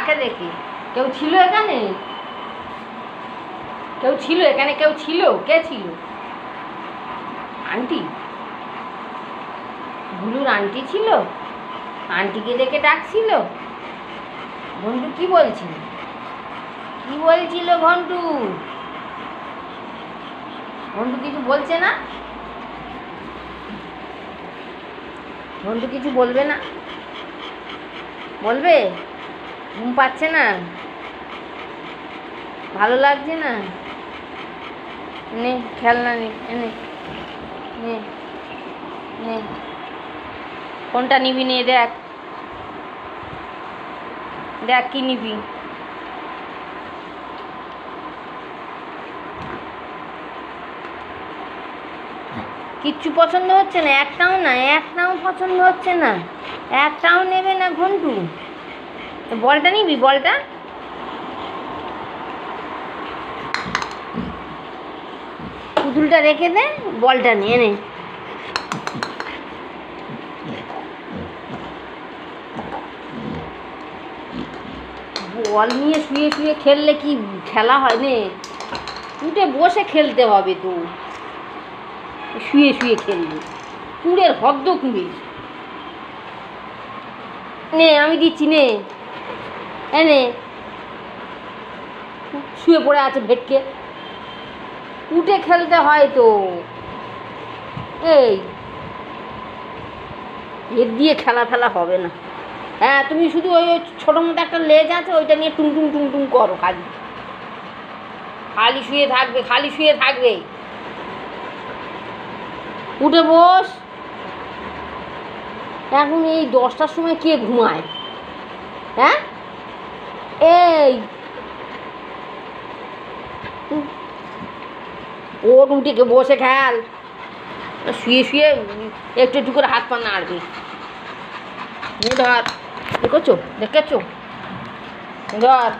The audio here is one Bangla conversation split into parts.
কাকে দেখে? কেউ ছিল এখানে? কেউ ছিল এখানে? কেউ ছিল? কে ছিল? আন্টি? ভুলুর আন্টি ছিল? আন্টিকে ডেকে ডাকছিল? ঘন্টু কি বলছিল? কি বলছিল ঘন্টু? ঘন্টু কিছু বলছে না? ঘন্টু কিছু বলবে না? বলবে? ঘুম পাচ্ছে না? ভালো লাগছে না? নে খেলনা নে, এনে নে নে। কোনটা নিবি? নে দেখ, দেখ কি নিবি। কিচ্ছু পছন্দ হচ্ছে না? একটাও না? একটাও পছন্দ হচ্ছে না? একটাও নেবে না ঘন্টু? বলটা নিবি? বলটা পুতুলটা রেখে দে, বলটা নিয়ে নে। বল নিয়ে শুয়ে শুয়ে খেললে কি খেলা হয়? নে উঠে বসে খেলতে হবে তো, শুয়ে শুয়ে খেলবে। কুড়ের হদ্দ কুড়ে। নে আমি দিচ্ছি, নে এনে। শুয়ে পড়ে আছে ভেটকে, উঠে খেলতে হয় তো। এই এর দিয়ে খেলা ফেলা হবে না। হ্যাঁ, তুমি শুধু ওই ছোটো মতো একটা লেজ আছে, ওইটা নিয়ে টুং টুং টুং টুং করো। খালি খালি শুয়ে থাকবে, খালি শুয়ে থাকবে। উঠে বস। এখন এই 10টার সময় কে ঘুমায়? হ্যাঁ, এই ওর উঠে বসে খেল। শুয়ে শুয়ে একটু একটু করে হাত পা নাড়বে। ধর, দেখেছো দেখেছো? ধর,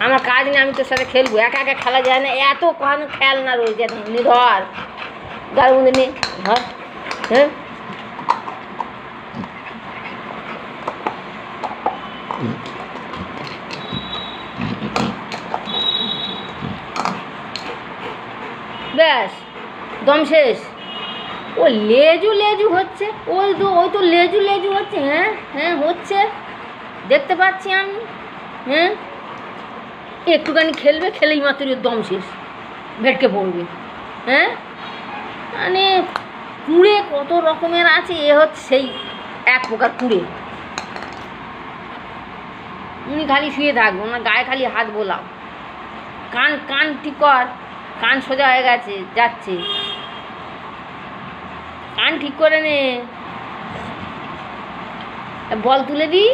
আমার কাজ নেই, আমি তোর সাথে খেলবো। একা একা খেলা যায় না, এত কোনো খেলনা রয়েছে। ধর, গাড়ির মধ্যে নে, ধর। হ্যাঁ, ব্যাস দম শেষ। ও লেজু লেজু হচ্ছে, ওই তো লেজু লেজু হচ্ছে। হ্যাঁ হ্যাঁ হচ্ছে, দেখতে পাচ্ছি আমি। হ্যাঁ, একটুখানি খেলবে, খেলেই মাত্র দম শেষ, ভেটকে পড়বে। হ্যাঁ, মানে কুঁড়ে কত রকমের আছে, এ হচ্ছে সেই এক প্রকার কুঁড়ে। উনি খালি শুয়ে থাকবো, ওনার গায়ে খালি হাত বোলাও। কান কান ঠিক কর, কান সোজা হয়ে গেছে, যাচ্ছে। কান ঠিক করে নে। বল তুলে দি।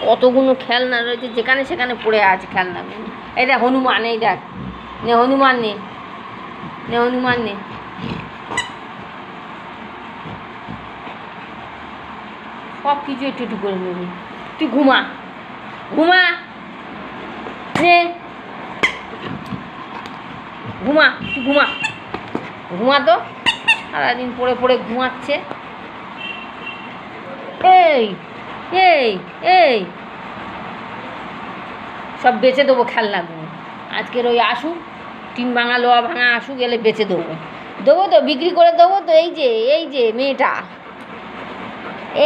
কতগুলো খেলনা রয়েছে, যেখানে সেখানে পড়ে আছে খেলনাগুলো। এই দেখ হনুমান, এই দেখ, নে হনুমান নে, নে হনুমান নে। সব কিছু একটু একটু করে নেবি। তুই ঘুমা, ঘুমা নে, ঘুমা, তুই ঘুমা, ঘুমা তো। সারাদিন পড়ে পড়ে ঘুমাচ্ছে। এই এই এই সব বেচে দেবো খেলনাগুলো। আজকের ওই আসুক, টিন ভাঙা লোহা ভাঙা আসুক, এলে বেচে দেবো। দেবো তো, বিক্রি করে দেবো তো। এই যে মেয়েটা,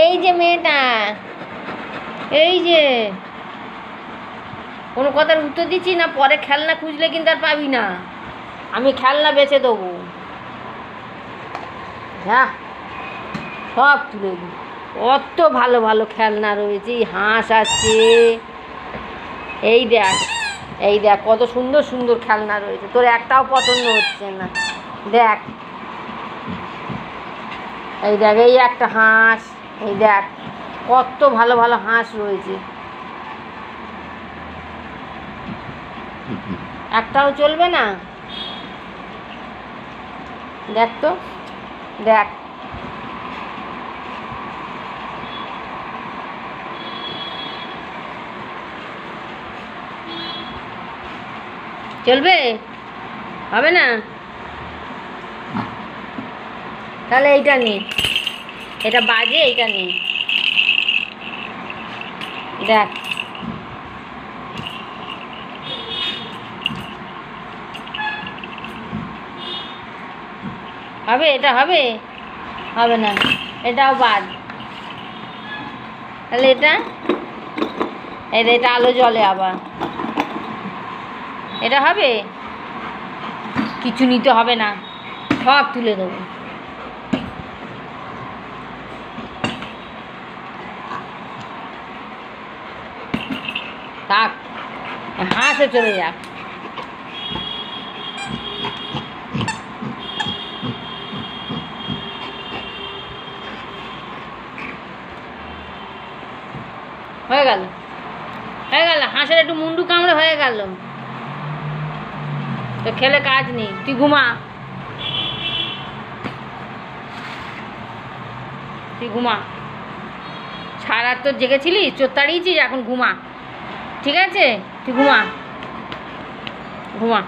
এই যে মেয়েটা, এই যে কোনো কথার উত্তর দিচ্ছি না। পরে খেলনা খুঁজলে কিন্তু আর পাবি না। আমি খেলনা বেচে দেবো। হ্যাঁ, সব তুলে দিই। কত ভালো ভালো খেলনা রয়েছে। হাঁস আছে, এই দেখ, এই দেখ কত সুন্দর সুন্দর খেলনা রয়েছে। তোর একটাও পছন্দ হচ্ছে না? দেখ, এই দেখ, এই একটা হাঁস, এই দেখ কত ভালো ভালো হাঁস রয়েছে। একটাও চলবে না? দেখ তো, দেখ। চলবে? হবে না? তাহলে এইটা নে, এটা বাজে, এইটা নে। দেখ হবে, এটা হবে, হবে না, এটাও বাদ। তাহলে এটা, এটা আলো জ্বলে আবার, এটা হবে, কিছু নিতে হবে না, সব তুলে দেবো। থাক, হাঁসে চলে যাক। হয়ে গেল, হয়ে গেল, হাঁসের একটু মুন্ডু কামড়ে হয়ে গেল। তো খেলে কাজ নেই, তুই ঘুমা, তুই ঘুমা, সারা রাত তো জেগেছিলিস, চোর তাড়িয়েছিস, এখন ঘুমা, ঠিক আছে? তুই ঘুমা, ঘুমা।